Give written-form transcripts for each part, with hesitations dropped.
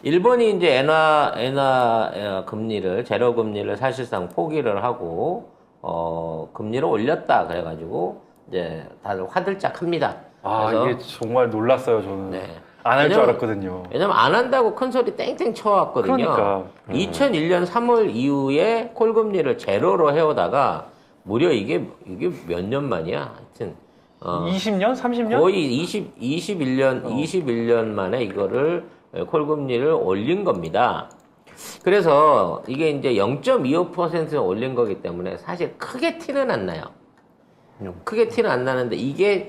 일본이 이제 엔화 금리를, 제로 금리를 사실상 포기를 하고, 금리를 올렸다. 그래가지고, 이제 다들 화들짝 합니다. 아, 그래서, 이게 정말 놀랐어요, 저는. 네. 안 할 줄 왜냐면- 알았거든요. 왜냐면 안 한다고 큰 소리 땡땡 쳐왔거든요. 그러니까. 2001년 3월 이후에 콜금리를 제로로 해오다가, 무려 이게 몇 년 만이야? 하여튼, 20년? 30년? 거의 21년 만에 이거를 콜금리를 올린 겁니다. 그래서 이게 이제 0.25% 올린 거기 때문에 사실 크게 티는 안 나요. 크게 티는 안 나는데 이게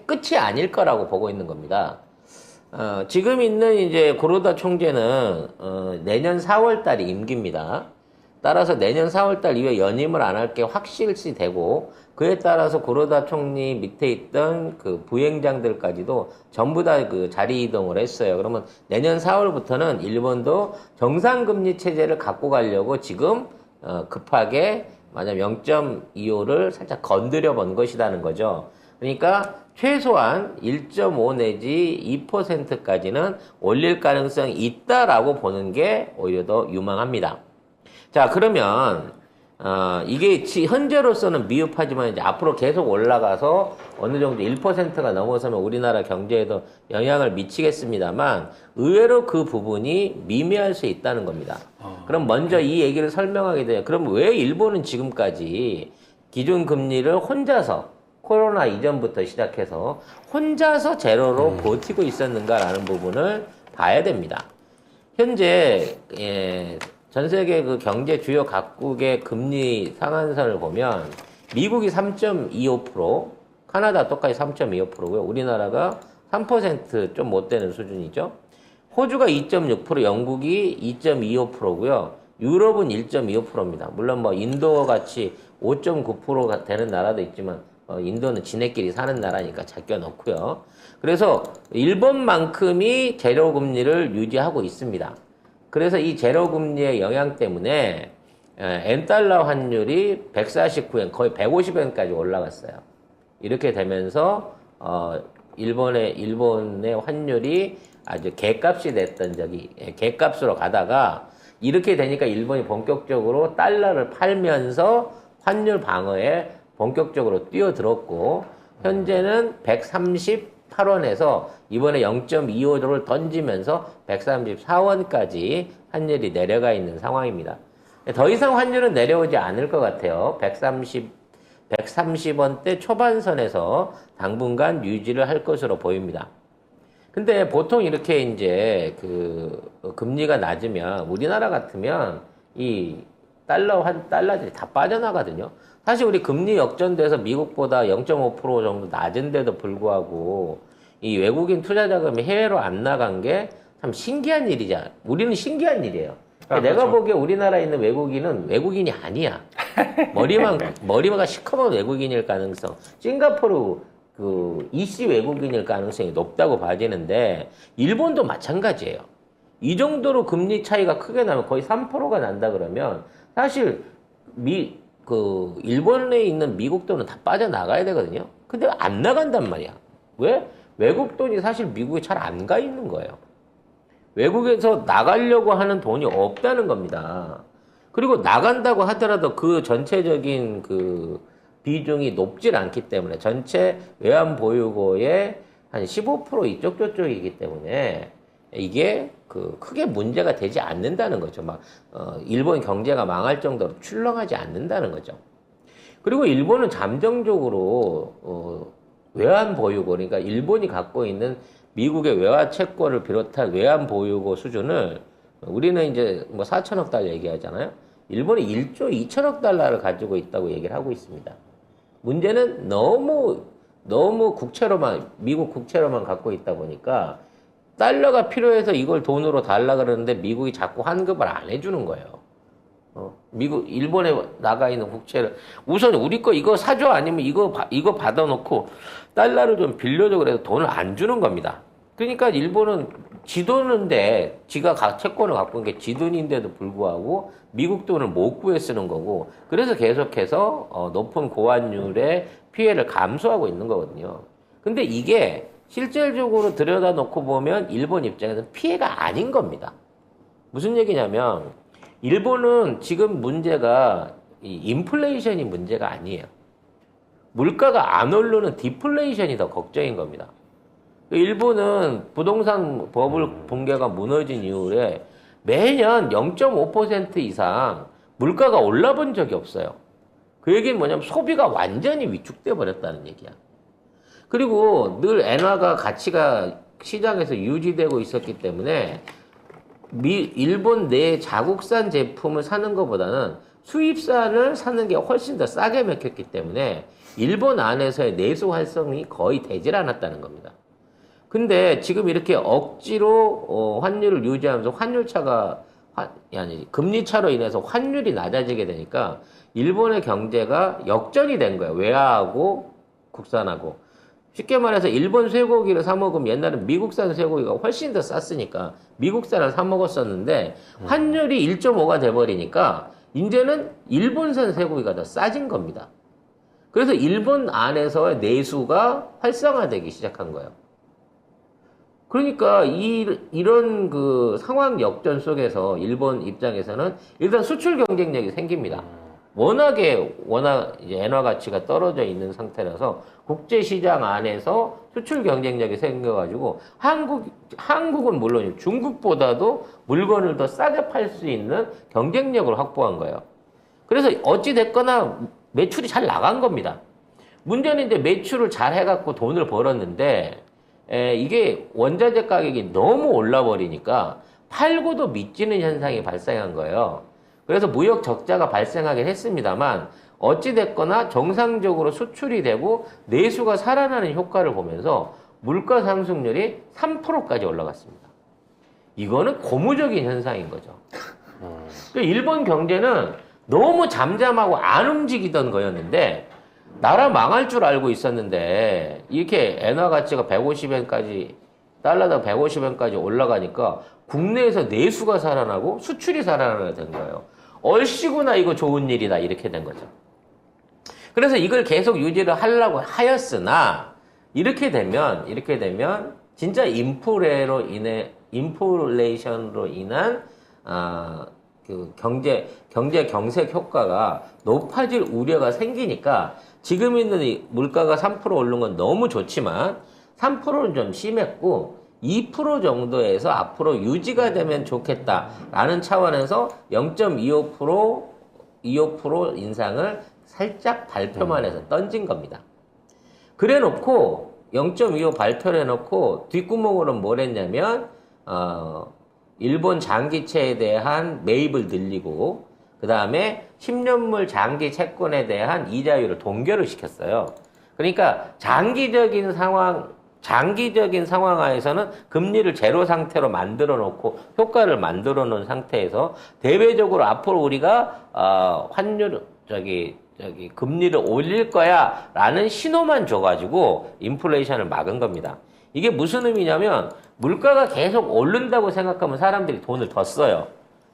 끝이 아닐 거라고 보고 있는 겁니다. 지금 있는 이제 구로다 총재는 내년 4월 달이 임기입니다. 따라서 내년 4월 달 이후에 연임을 안 할 게 확실시 되고, 그에 따라서 구로다 총리 밑에 있던 그 부행장들까지도 전부 다 그 자리 이동을 했어요. 그러면 내년 4월부터는 일본도 정상금리 체제를 갖고 가려고 지금 급하게 만약 0.25를 살짝 건드려 본 것이라는 거죠. 그러니까 최소한 1.5 내지 2%까지는 올릴 가능성이 있다라고 보는 게 오히려 더 유망합니다. 자, 그러면 이게 현재로서는 미흡하지만 이제 앞으로 계속 올라가서 어느 정도 1%가 넘어서면 우리나라 경제에도 영향을 미치겠습니다만 의외로 그 부분이 미미할 수 있다는 겁니다. 그럼 먼저 이 얘기를 설명하게 돼요. 그럼 왜 일본은 지금까지 기준 금리를 혼자서 코로나 이전부터 시작해서 혼자서 제로로 버티고 있었는가라는 부분을 봐야 됩니다. 현재 전 세계 그 경제 주요 각국의 금리 상한선을 보면 미국이 3.25%, 카나다 똑같이 3.25%고요. 우리나라가 3% 좀 못 되는 수준이죠. 호주가 2.6%, 영국이 2.25%고요. 유럽은 1.25%입니다. 물론 뭐 인도 같이 5.9%가 되는 나라도 있지만 인도는 지네끼리 사는 나라니까 제껴 놓고요. 그래서 일본만큼이 제로 금리를 유지하고 있습니다. 그래서 이 제로 금리의 영향 때문에 엔달러 환율이 149엔, 거의 150엔까지 올라갔어요. 이렇게 되면서 일본의 환율이 아주 개값이 됐던 적이, 개값으로 가다가 이렇게 되니까 일본이 본격적으로 달러를 팔면서 환율 방어에 본격적으로 뛰어들었고, 현재는 138원에서 이번에 0.25조를 던지면서 134원까지 환율이 내려가 있는 상황입니다. 더 이상 환율은 내려오지 않을 것 같아요. 130원대 초반선에서 당분간 유지를 할 것으로 보입니다. 근데 보통 이렇게 금리가 낮으면 우리나라 같으면 이 달러들이 다 빠져나가거든요. 사실 우리 금리 역전돼서 미국보다 0.5% 정도 낮은데도 불구하고 이 외국인 투자 자금이 해외로 안 나간 게 참 신기한 일이잖아. 우리는 신기한 일이에요. 내가 그렇죠. 보기에 우리나라에 있는 외국인은 외국인이 아니야. 머리가 시커먼 외국인일 가능성. 싱가포르 이씨 외국인일 가능성이 높다고 봐지는데 일본도 마찬가지예요. 이 정도로 금리 차이가 크게 나면 거의 3%가 난다 그러면 사실 일본에 있는 미국 돈은 다 빠져나가야 되거든요. 근데 안 나간단 말이야. 왜? 외국 돈이 사실 미국에 잘 안 가 있는 거예요. 외국에서 나가려고 하는 돈이 없다는 겁니다. 그리고 나간다고 하더라도 그 전체적인 비중이 높질 않기 때문에 전체 외환 보유고의 한 15% 이쪽 저쪽이기 때문에 이게 크게 문제가 되지 않는다는 거죠. 일본 경제가 망할 정도로 출렁하지 않는다는 거죠. 그리고 일본은 잠정적으로 외환 보유고, 그러니까 일본이 갖고 있는 미국의 외화 채권을 비롯한 외환 보유고 수준을 우리는 이제 4천억 달러 얘기하잖아요. 일본이 1조 2천억 달러를 가지고 있다고 얘기를 하고 있습니다. 문제는 너무 미국 국채로만 갖고 있다 보니까 달러가 필요해서 이걸 돈으로 달라 그러는데 미국이 자꾸 환급을 안 해주는 거예요. 일본에 나가 있는 국채를 우선 우리 거 이거 사줘, 아니면 이거 받아놓고 달러를 좀 빌려줘, 그래서 돈을 안 주는 겁니다. 그러니까 일본은 지 돈인데, 지가 채권을 갖고 있는 게 지 돈인데도 불구하고 미국 돈을 못 구해 쓰는 거고, 그래서 계속해서 높은 고환율의 피해를 감수하고 있는 거거든요. 근데 이게 실질적으로 들여다놓고 보면 일본 입장에서 피해가 아닌 겁니다. 무슨 얘기냐면 일본은 지금 문제가 이 인플레이션이 문제가 아니에요. 물가가 안 오르는 디플레이션이 더 걱정인 겁니다. 일본은 부동산 버블 붕괴가 무너진 이후에 매년 0.5% 이상 물가가 올라본 적이 없어요. 그 얘기는 뭐냐면 소비가 완전히 위축돼 버렸다는 얘기야. 그리고 늘 엔화가 가치가 시장에서 유지되고 있었기 때문에 일본 내 자국산 제품을 사는 것보다는 수입산을 사는 게 훨씬 더 싸게 먹혔기 때문에 일본 안에서의 내수 활성이 거의 되질 않았다는 겁니다. 근데 지금 이렇게 억지로 환율을 유지하면서 금리 차로 인해서 환율이 낮아지게 되니까 일본의 경제가 역전이 된 거예요. 외화하고 국산하고. 쉽게 말해서 일본 쇠고기를 사 먹으면 옛날엔 미국산 쇠고기가 훨씬 더 쌌으니까 미국산을 사 먹었었는데 환율이 1.5가 돼버리니까 이제는 일본산 쇠고기가 더 싸진 겁니다. 그래서 일본 안에서의 내수가 활성화되기 시작한 거예요. 그러니까 이런 그 상황 역전 속에서 일본 입장에서는 일단 수출 경쟁력이 생깁니다. 워낙 이제 엔화 가치가 떨어져 있는 상태라서 국제 시장 안에서 수출 경쟁력이 생겨가지고 한국은 물론 중국보다도 물건을 더 싸게 팔 수 있는 경쟁력을 확보한 거예요. 그래서 어찌 됐거나 매출이 잘 나간 겁니다. 문제는 이제 매출을 잘 해갖고 돈을 벌었는데 이게 원자재 가격이 너무 올라버리니까 팔고도 미치는 현상이 발생한 거예요. 그래서 무역 적자가 발생하긴 했습니다만 어찌됐거나 정상적으로 수출이 되고 내수가 살아나는 효과를 보면서 물가 상승률이 3%까지 올라갔습니다. 이거는 고무적인 현상인 거죠. 그러니까 일본 경제는 너무 잠잠하고 안 움직이던 거였는데 나라 망할 줄 알고 있었는데 이렇게 엔화 가치가 150엔까지 달러당 150엔까지 올라가니까 국내에서 내수가 살아나고 수출이 살아나게 된 거예요. 얼씨구나 이거 좋은 일이다 이렇게 된 거죠. 그래서 이걸 계속 유지를 하려고 하였으나 이렇게 되면 진짜 인플레이션으로 인한 그 경제 경색 효과가 높아질 우려가 생기니까 지금 있는 이 물가가 3% 오른 건 너무 좋지만 3%는 좀 심했고 2% 정도에서 앞으로 유지가 되면 좋겠다라는 차원에서 0.25% 인상을 살짝 발표만 해서 던진 겁니다. 그래 놓고 0.25 발표를 해놓고 뒷구멍으로는 뭘 했냐면 일본 장기채에 대한 매입을 늘리고 그 다음에 10년물 장기 채권에 대한 이자율을 동결을 시켰어요. 그러니까 장기적인 상황 하에서는 금리를 제로 상태로 만들어 놓고 효과를 만들어 놓은 상태에서 대외적으로 앞으로 우리가 금리를 올릴 거야 라는 신호만 줘가지고 인플레이션을 막은 겁니다. 이게 무슨 의미냐면 물가가 계속 오른다고 생각하면 사람들이 돈을 더 써요.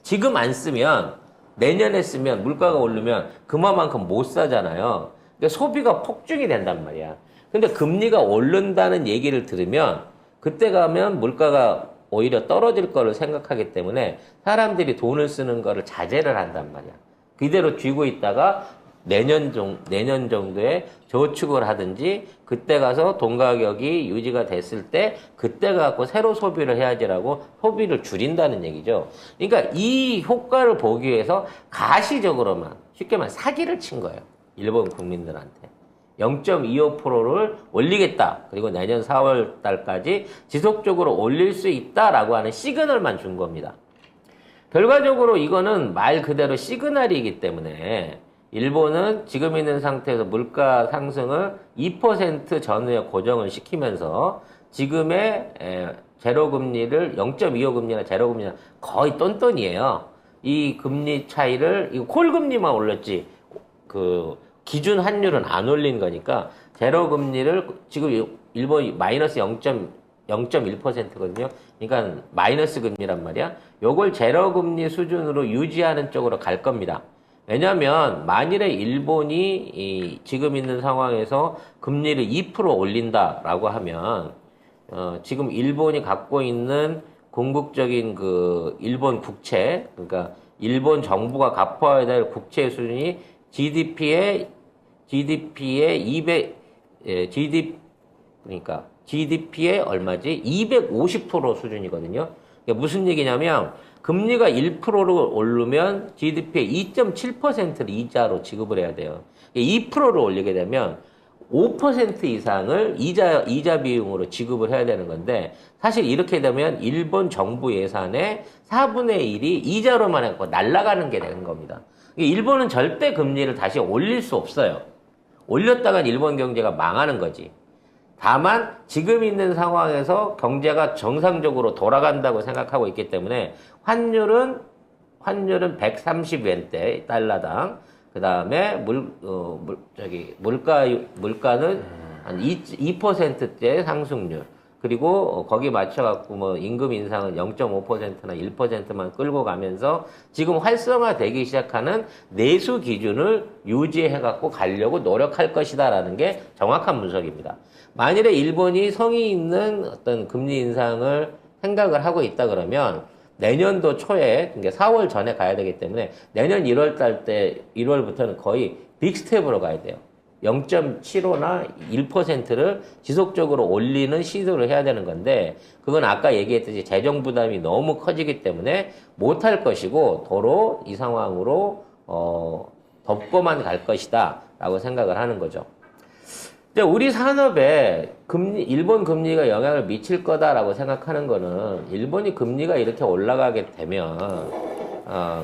지금 안 쓰면 내년에 쓰면 물가가 오르면 그만큼 못 사잖아요. 그러니까 소비가 폭증이 된단 말이야. 근데 금리가 오른다는 얘기를 들으면 그때 가면 물가가 오히려 떨어질 거를 생각하기 때문에 사람들이 돈을 쓰는 거를 자제를 한단 말이야. 그대로 쥐고 있다가 내년 정도에 저축을 하든지 그때 가서 돈 가격이 유지가 됐을 때 그때 갖고 새로 소비를 해야지라고 소비를 줄인다는 얘기죠. 그러니까 이 효과를 보기 위해서 가시적으로만 쉽게 말해 사기를 친 거예요. 일본 국민들한테. 0.25%를 올리겠다. 그리고 내년 4월 달까지 지속적으로 올릴 수 있다라고 하는 시그널만 준 겁니다. 결과적으로 이거는 말 그대로 시그널이기 때문에 일본은 지금 있는 상태에서 물가 상승을 2% 전후에 고정을 시키면서 지금의 제로금리를 0.25금리나 제로금리나 거의 똔똔이에요. 이 금리 차이를 이 콜금리만 올렸지 기준 환율은 안 올린 거니까 제로금리를 지금 일본이 마이너스 0.1%거든요. 그러니까 마이너스 금리란 말이야. 요걸 제로금리 수준으로 유지하는 쪽으로 갈 겁니다. 왜냐하면 만일에 일본이 지금 있는 상황에서 금리를 2% 올린다라고 하면 지금 일본이 갖고 있는 궁극적인 그 일본 국채, 그러니까 일본 정부가 갚아야 될 국채 수준이 GDP의 200, 그러니까 GDP의 얼마지? 250% 수준이거든요. 그러니까 무슨 얘기냐면 금리가 1%로 오르면 GDP의 2.7%를 이자로 지급을 해야 돼요. 2%를 올리게 되면 5% 이상을 이자 비용으로 지급을 해야 되는 건데, 사실 이렇게 되면 일본 정부 예산의 4분의 1이 이자로만 해서 날아가는 게 되는 겁니다. 일본은 절대 금리를 다시 올릴 수 없어요. 올렸다간 일본 경제가 망하는 거지. 다만 지금 있는 상황에서 경제가 정상적으로 돌아간다고 생각하고 있기 때문에 환율은 130엔대 달러당. 그 다음에 물가는 한 2%대 상승률. 그리고 거기 맞춰갖고 뭐 임금 인상은 0.5%나 1%만 끌고 가면서 지금 활성화되기 시작하는 내수 기준을 유지해갖고 가려고 노력할 것이다라는 게 정확한 분석입니다. 만일에 일본이 성의 있는 어떤 금리 인상을 생각을 하고 있다 그러면 내년도 초에, 그러니까 4월 전에 가야 되기 때문에 내년 1월부터는 거의 빅스텝으로 가야 돼요. 0.75나 1%를 지속적으로 올리는 시도를 해야 되는 건데, 그건 아까 얘기했듯이 재정 부담이 너무 커지기 때문에 못할 것이고 도로 이 상황으로 덮고만 갈 것이다 라고 생각을 하는 거죠. 우리 산업에 일본 금리가 영향을 미칠 거다라고 생각하는 거는, 일본이 금리가 이렇게 올라가게 되면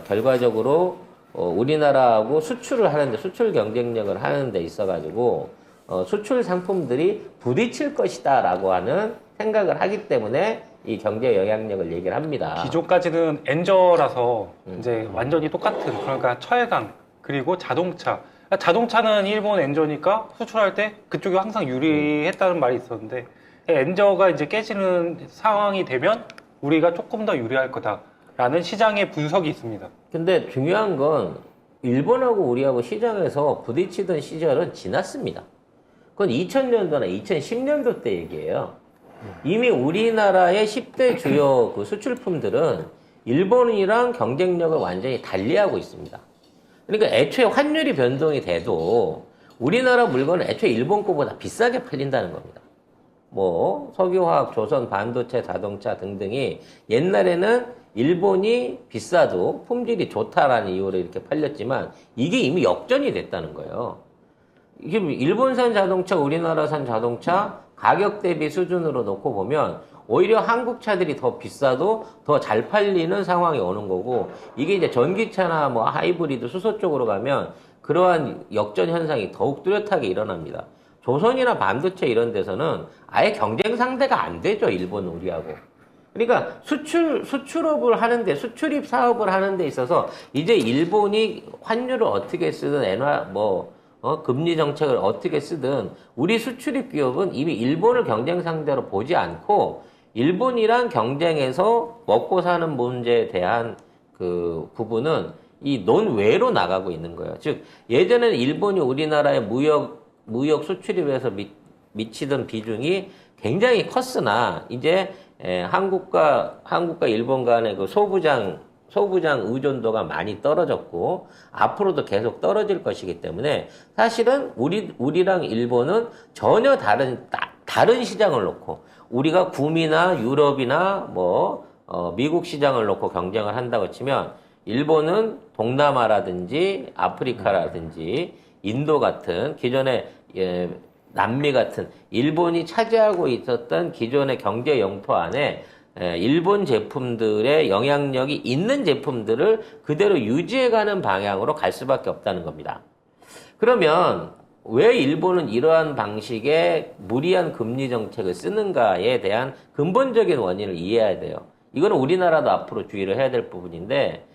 결과적으로 우리나라하고 수출을 하는데, 수출 경쟁력을 하는 데 있어가지고 수출 상품들이 부딪힐 것이다라고 하는 생각을 하기 때문에 이 경제 영향력을 얘기를 합니다. 기존까지는 엔저라서 이제 완전히 똑같은, 그러니까 철강 그리고 자동차는 일본 엔저니까 수출할 때 그쪽이 항상 유리했다는 말이 있었는데, 엔저가 이제 깨지는 상황이 되면 우리가 조금 더 유리할 거다라는 시장의 분석이 있습니다. 근데 중요한 건 일본하고 우리하고 시장에서 부딪히던 시절은 지났습니다. 그건 2000년도나 2010년도 때 얘기예요. 이미 우리나라의 10대 주요 그 수출품들은 일본이랑 경쟁력을 완전히 달리하고 있습니다. 그러니까 애초에 환율이 변동이 돼도 우리나라 물건은 애초에 일본 거보다 비싸게 팔린다는 겁니다. 뭐 석유화학, 조선, 반도체, 자동차 등등이 옛날에는 일본이 비싸도 품질이 좋다라는 이유로 이렇게 팔렸지만 이게 이미 역전이 됐다는 거예요. 이게 일본산 자동차, 우리나라산 자동차 가격 대비 수준으로 놓고 보면 오히려 한국 차들이 더 비싸도 더 잘 팔리는 상황이 오는 거고, 이게 이제 전기차나 뭐 하이브리드 수소 쪽으로 가면 그러한 역전 현상이 더욱 뚜렷하게 일어납니다. 조선이나 반도체 이런 데서는 아예 경쟁 상대가 안 되죠, 일본 우리하고. 그러니까 수출업을 하는데, 수출입 사업을 하는 데 있어서 이제 일본이 환율을 어떻게 쓰든 금리 정책을 어떻게 쓰든 우리 수출입 기업은 이미 일본을 경쟁 상대로 보지 않고 일본이랑 경쟁해서 먹고 사는 문제에 대한 그 부분은 이 논외로 나가고 있는 거예요. 즉, 예전에는 일본이 우리나라의 무역 수출입에서 미치던 비중이 굉장히 컸으나, 이제 한국과 일본 간의 그 소부장 의존도가 많이 떨어졌고 앞으로도 계속 떨어질 것이기 때문에 사실은 우리랑 일본은 전혀 다른 시장을 놓고, 우리가 구미나 유럽이나 미국 시장을 놓고 경쟁을 한다고 치면 일본은 동남아라든지 아프리카라든지 인도 같은 기존의 남미 같은 일본이 차지하고 있었던 기존의 경제 영토 안에 일본 제품들의 영향력이 있는 제품들을 그대로 유지해가는 방향으로 갈 수밖에 없다는 겁니다. 그러면 왜 일본은 이러한 방식의 무리한 금리 정책을 쓰는가에 대한 근본적인 원인을 이해해야 돼요. 이거는 우리나라도 앞으로 주의를 해야 될 부분인데,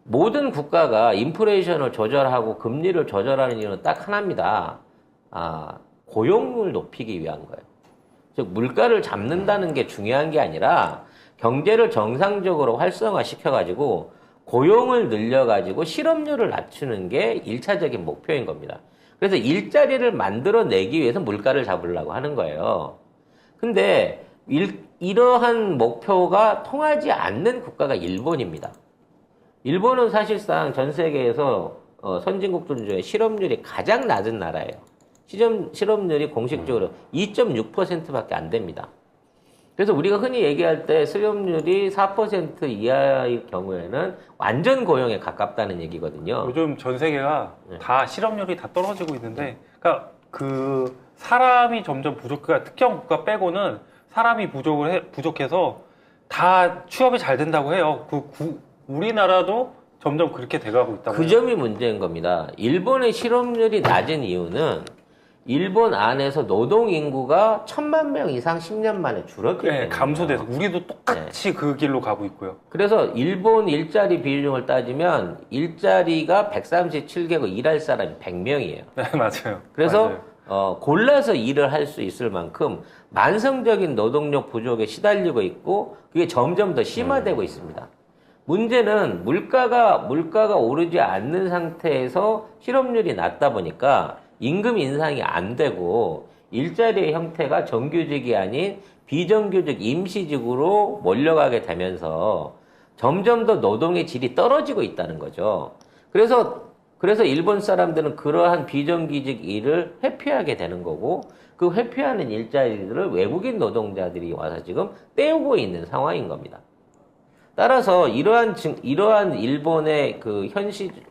모든 국가가 인플레이션을 조절하고 금리를 조절하는 이유는 딱 하나입니다. 고용을 높이기 위한 거예요. 즉, 물가를 잡는다는 게 중요한 게 아니라 경제를 정상적으로 활성화시켜가지고 고용을 늘려가지고 실업률을 낮추는 게 1차적인 목표인 겁니다. 그래서 일자리를 만들어내기 위해서 물가를 잡으려고 하는 거예요. 근데 이러한 목표가 통하지 않는 국가가 일본입니다. 일본은 사실상 전 세계에서 선진국들 중에 실업률이 가장 낮은 나라예요. 실업률이 공식적으로 2.6%밖에 안 됩니다. 그래서 우리가 흔히 얘기할 때 실업률이 4% 이하의 경우에는 완전 고용에 가깝다는 얘기거든요. 요즘 전 세계가 다 실업률이 다 떨어지고 있는데, 그러니까 그 사람이 점점 그러니까 특정 국가 빼고는 사람이 부족해서 다 취업이 잘 된다고 해요. 우리나라도 점점 그렇게 돼가고 있다고 그 해요. 점이 문제인 겁니다. 일본의 실업률이 낮은 이유는 일본 안에서 노동 인구가 1,000만 명 이상 10년 만에 줄었기 때문에 감소돼서 우리도 똑같이 그 길로 가고 있고요. 그래서 일본 일자리 비중을 따지면 일자리가 137개고 일할 사람이 100명이에요. 네, 맞아요. 그래서 맞아요. 골라서 일을 할 수 있을 만큼 만성적인 노동력 부족에 시달리고 있고 그게 점점 더 심화되고 있습니다. 문제는 물가가 오르지 않는 상태에서 실업률이 낮다 보니까 임금 인상이 안 되고 일자리의 형태가 정규직이 아닌 비정규직 임시직으로 몰려가게 되면서 점점 더 노동의 질이 떨어지고 있다는 거죠. 그래서 일본 사람들은 그러한 비정규직 일을 회피하게 되는 거고 그 회피하는 일자리들을 외국인 노동자들이 와서 지금 떼우고 있는 상황인 겁니다. 따라서 이러한 일본의 그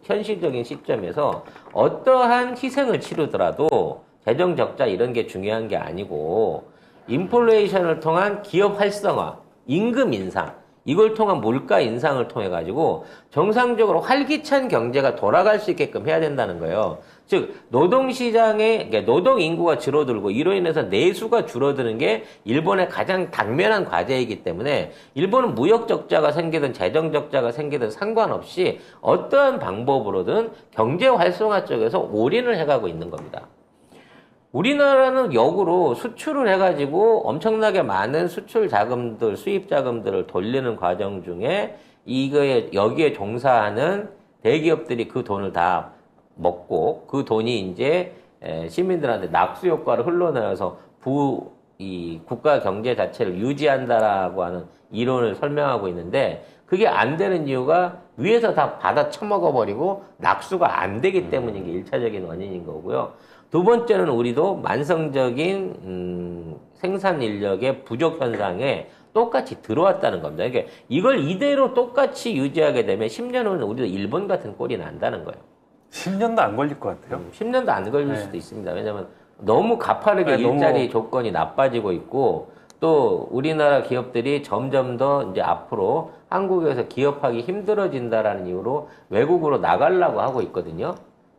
현실적인 시점에서 어떠한 희생을 치르더라도 재정 적자 이런 게 중요한 게 아니고 인플레이션을 통한 기업 활성화, 임금 인상 이걸 통한 물가 인상을 통해 가지고 정상적으로 활기찬 경제가 돌아갈 수 있게끔 해야 된다는 거예요. 즉 노동시장에 노동 인구가 줄어들고 이로 인해서 내수가 줄어드는 게 일본의 가장 당면한 과제이기 때문에 일본은 무역 적자가 생기든 재정 적자가 생기든 상관없이 어떠한 방법으로든 경제 활성화 쪽에서 올인을 해가고 있는 겁니다. 우리나라는 역으로 수출을 해가지고 엄청나게 많은 수출 자금들, 수입 자금들을 돌리는 과정 중에 여기에 종사하는 대기업들이 그 돈을 다 먹고 그 돈이 이제 시민들한테 낙수 효과를 흘러내려서 국가 경제 자체를 유지한다라고 하는 이론을 설명하고 있는데 그게 안 되는 이유가 위에서 다 받아 처먹어버리고 낙수가 안 되기 때문인 게 1차적인 원인인 거고요. 두 번째는 우리도 만성적인 생산 인력의 부족 현상에 똑같이 들어왔다는 겁니다. 그러니까 이걸 이대로 똑같이 유지하게 되면 10년 후는 우리도 일본 같은 꼴이 난다는 거예요. 10년도 안 걸릴 것 같아요. 10년도 안 걸릴 수도 있습니다. 왜냐하면 너무 가파르게 일자리 조건이 나빠지고 있고 또 우리나라 기업들이 점점 더 이제 앞으로 한국에서 기업하기 힘들어진다라는 이유로 외국으로 나가려고 하고 있거든요.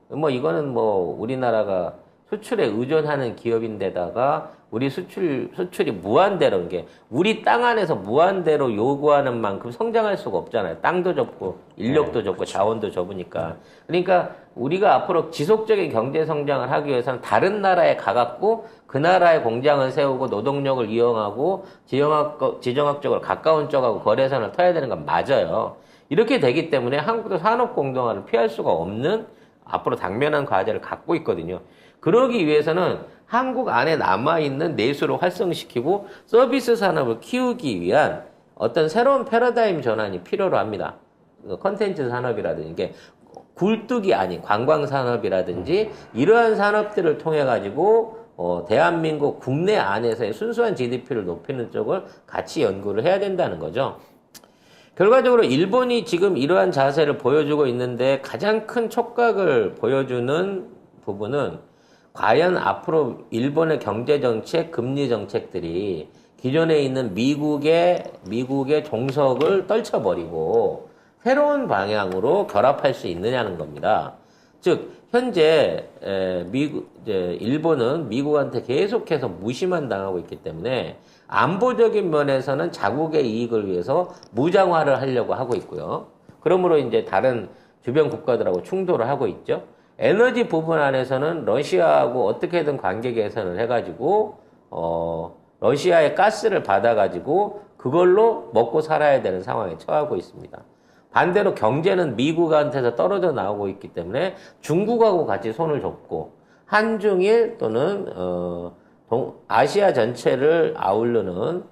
이거는 우리나라가 수출에 의존하는 기업인데다가 우리 수출이 무한대로 게 우리 땅 안에서 무한대로 요구하는 만큼 성장할 수가 없잖아요. 땅도 좁고 인력도 좁고 자원도 좁으니까. 그러니까 우리가 앞으로 지속적인 경제 성장을 하기 위해서는 다른 나라에 가갖고 그 나라에 공장을 세우고 노동력을 이용하고 지정학적으로 가까운 쪽하고 거래선을 터야 되는 건 맞아요. 이렇게 되기 때문에 한국도 산업 공동화를 피할 수가 없는 앞으로 당면한 과제를 갖고 있거든요. 그러기 위해서는 한국 안에 남아있는 내수를 활성시키고 서비스 산업을 키우기 위한 어떤 새로운 패러다임 전환이 필요로 합니다. 컨텐츠 산업이라든지 이게 굴뚝이 아닌 관광 산업이라든지 이러한 산업들을 통해 가지고 대한민국 국내 안에서의 순수한 GDP를 높이는 쪽을 같이 연구를 해야 된다는 거죠. 결과적으로 일본이 지금 이러한 자세를 보여주고 있는데 가장 큰 촉각을 보여주는 부분은 과연 앞으로 일본의 경제정책, 금리정책들이 기존에 있는 미국의 종속을 떨쳐버리고 새로운 방향으로 결합할 수 있느냐는 겁니다. 즉 현재 일본은 미국한테 계속해서 무시만 당하고 있기 때문에 안보적인 면에서는 자국의 이익을 위해서 무장화를 하려고 하고 있고요. 그러므로 이제 다른 주변 국가들하고 충돌을 하고 있죠. 에너지 부분 안에서는 러시아하고 어떻게든 관계 개선을 해가지고 러시아의 가스를 받아가지고 그걸로 먹고 살아야 되는 상황에 처하고 있습니다. 반대로 경제는 미국한테서 떨어져 나오고 있기 때문에 중국하고 같이 손을 잡고 한중일 또는 아시아 전체를 아우르는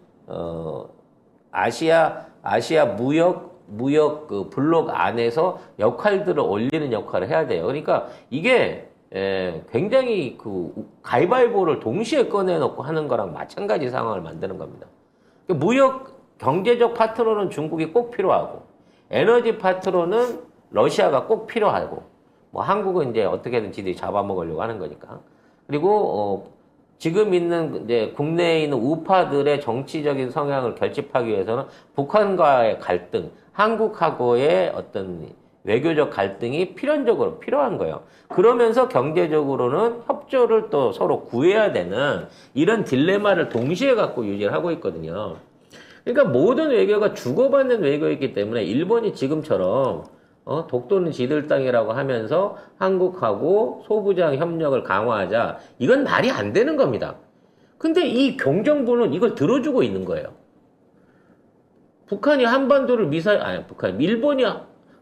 아시아 무역 그 블록 안에서 역할들을 올리는 역할을 해야 돼요. 그러니까 이게 굉장히 그 가위바위보를 동시에 꺼내놓고 하는 거랑 마찬가지 상황을 만드는 겁니다. 무역 경제적 파트너는 중국이 꼭 필요하고 에너지 파트너는 러시아가 꼭 필요하고 뭐 한국은 이제 어떻게든 지들이 잡아먹으려고 하는 거니까. 그리고 지금 있는 이제 국내에 있는 우파들의 정치적인 성향을 결집하기 위해서는 북한과의 갈등, 한국하고의 어떤 외교적 갈등이 필연적으로 필요한 거예요. 그러면서 경제적으로는 협조를 또 서로 구해야 되는 이런 딜레마를 동시에 갖고 유지를 하고 있거든요. 그러니까 모든 외교가 주고받는 외교이기 때문에 일본이 지금처럼 독도는 지들 땅이라고 하면서 한국하고 소부장 협력을 강화하자. 이건 말이 안 되는 겁니다. 근데 이 경정부는 이걸 들어주고 있는 거예요. 일본이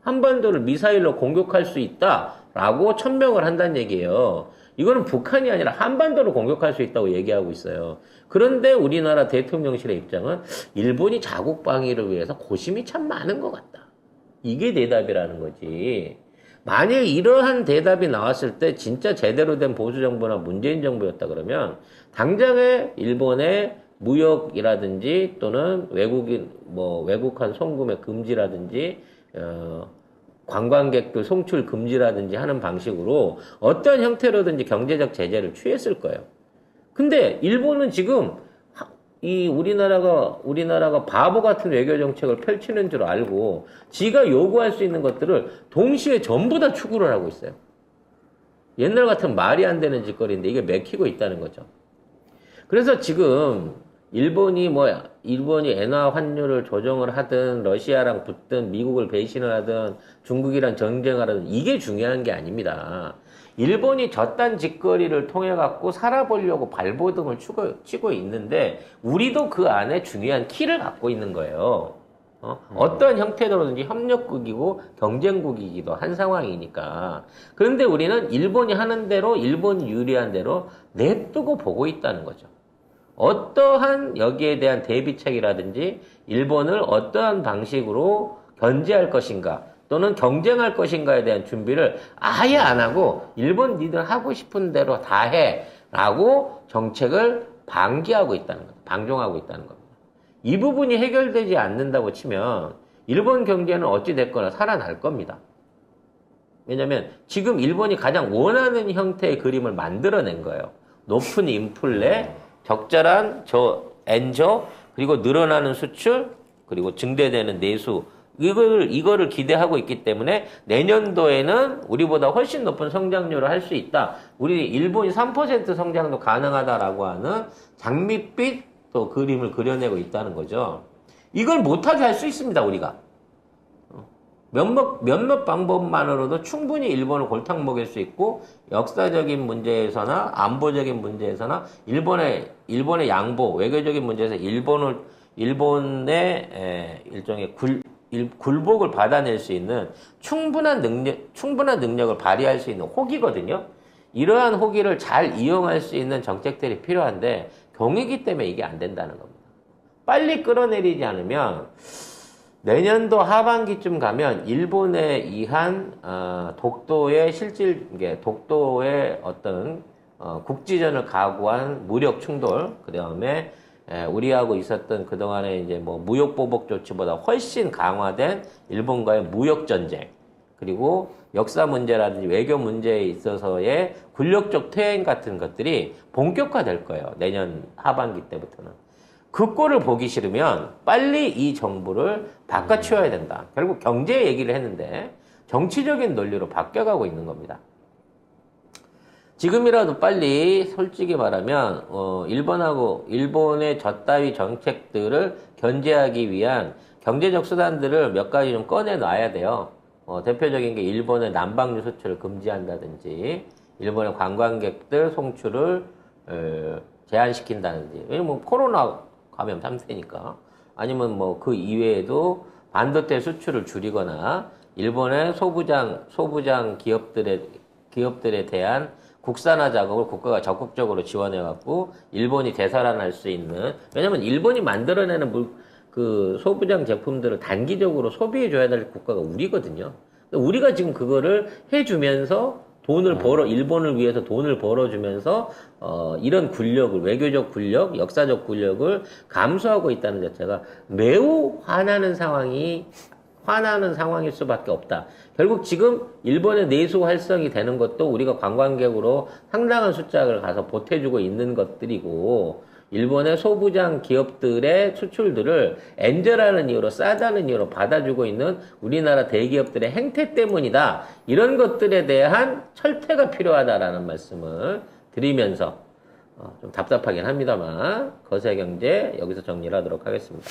한반도를 미사일로 공격할 수 있다라고 천명을 한다는 얘기예요. 이거는 북한이 아니라 한반도를 공격할 수 있다고 얘기하고 있어요. 그런데 우리나라 대통령실의 입장은 일본이 자국 방위를 위해서 고심이 참 많은 것 같다. 이게 대답이라는 거지. 만약 이러한 대답이 나왔을 때 진짜 제대로 된 보수 정부나 문재인 정부였다 그러면 당장에 일본의 무역이라든지 또는 외국한 송금의 금지라든지 관광객들 송출 금지라든지 하는 방식으로 어떤 형태로든지 경제적 제재를 취했을 거예요. 근데 일본은 지금 우리나라가 바보 같은 외교 정책을 펼치는 줄 알고 지가 요구할 수 있는 것들을 동시에 전부 다 추구를 하고 있어요. 옛날 같은 말이 안 되는 짓거리인데 이게 맥히고 있다는 거죠. 그래서 지금 일본이 엔화 환율을 조정을 하든 러시아랑 붙든 미국을 배신을 하든 중국이랑 전쟁을 하든 이게 중요한 게 아닙니다. 일본이 저딴 짓거리를 통해 갖고 살아보려고 발버둥을 치고 있는데 우리도 그 안에 중요한 키를 갖고 있는 거예요. 어떤 형태로든지 협력국이고 경쟁국이기도 한 상황이니까. 그런데 우리는 일본이 하는 대로 일본이 유리한 대로 냅두고 보고 있다는 거죠. 어떠한 여기에 대한 대비책이라든지 일본을 어떠한 방식으로 견제할 것인가 또는 경쟁할 것인가에 대한 준비를 아예 안 하고 일본 니들 하고 싶은 대로 다 해 라고 정책을 방기하고 있다는 겁니다. 방종하고 있다는 겁니다. 이 부분이 해결되지 않는다고 치면 일본 경제는 어찌 됐거나 살아날 겁니다. 왜냐하면 지금 일본이 가장 원하는 형태의 그림을 만들어낸 거예요. 높은 인플레, 적절한 엔저, 그리고 늘어나는 수출, 그리고 증대되는 내수, 이거를 기대하고 있기 때문에 내년도에는 우리보다 훨씬 높은 성장률을 할 수 있다. 우리 일본이 3% 성장도 가능하다라고 하는 장밋빛 또 그림을 그려내고 있다는 거죠. 이걸 못하게 할 수 있습니다, 우리가. 몇몇 방법만으로도 충분히 일본을 골탕 먹일 수 있고 역사적인 문제에서나 안보적인 문제에서나 일본의 양보, 외교적인 문제에서 일본의 일종의 굴복을 받아낼 수 있는 충분한 능력을 발휘할 수 있는 호기거든요. 이러한 호기를 잘 이용할 수 있는 정책들이 필요한데 경위기 때문에 이게 안 된다는 겁니다. 빨리 끌어내리지 않으면 내년도 하반기쯤 가면 일본에 의한 독도의 독도의 어떤 국지전을 각오한 무력 충돌, 그 다음에 우리하고 있었던 그동안에 이제 무역 보복 조치보다 훨씬 강화된 일본과의 무역 전쟁, 그리고 역사 문제라든지 외교 문제에 있어서의 군력적 퇴행 같은 것들이 본격화될 거예요. 내년 하반기 때부터는. 그 꼴을 보기 싫으면 빨리 이 정부를 바꿔치워야 된다. 결국 경제 얘기를 했는데 정치적인 논리로 바뀌어가고 있는 겁니다. 지금이라도 빨리 솔직히 말하면 일본의 저따위 정책들을 견제하기 위한 경제적 수단들을 몇 가지 좀 꺼내놔야 돼요. 대표적인 게 일본의 난방유 수출을 금지한다든지 일본의 관광객들 송출을 제한시킨다든지. 왜냐면 코로나 감염 3세니까. 아니면 그 이외에도 반도체 수출을 줄이거나 일본의 소부장 기업들에 대한 국산화 작업을 국가가 적극적으로 지원해갖고 일본이 되살아날 수 있는, 왜냐면 일본이 만들어내는 그 소부장 제품들을 단기적으로 소비해줘야 될 국가가 우리거든요. 우리가 지금 그거를 해주면서 돈을 일본을 위해서 돈을 벌어주면서, 이런 굴력을, 외교적 굴력, 역사적 굴력을 감수하고 있다는 자체가 매우 화나는 상황일 수밖에 없다. 결국 지금 일본의 내수 활성이 되는 것도 우리가 관광객으로 상당한 숫자를 가서 보태주고 있는 것들이고, 일본의 소부장 기업들의 수출들을 엔저라는 이유로, 싸다는 이유로 받아주고 있는 우리나라 대기업들의 행태 때문이다. 이런 것들에 대한 철퇴가 필요하다라는 말씀을 드리면서 좀 답답하긴 합니다만 거세경제 여기서 정리를 하도록 하겠습니다.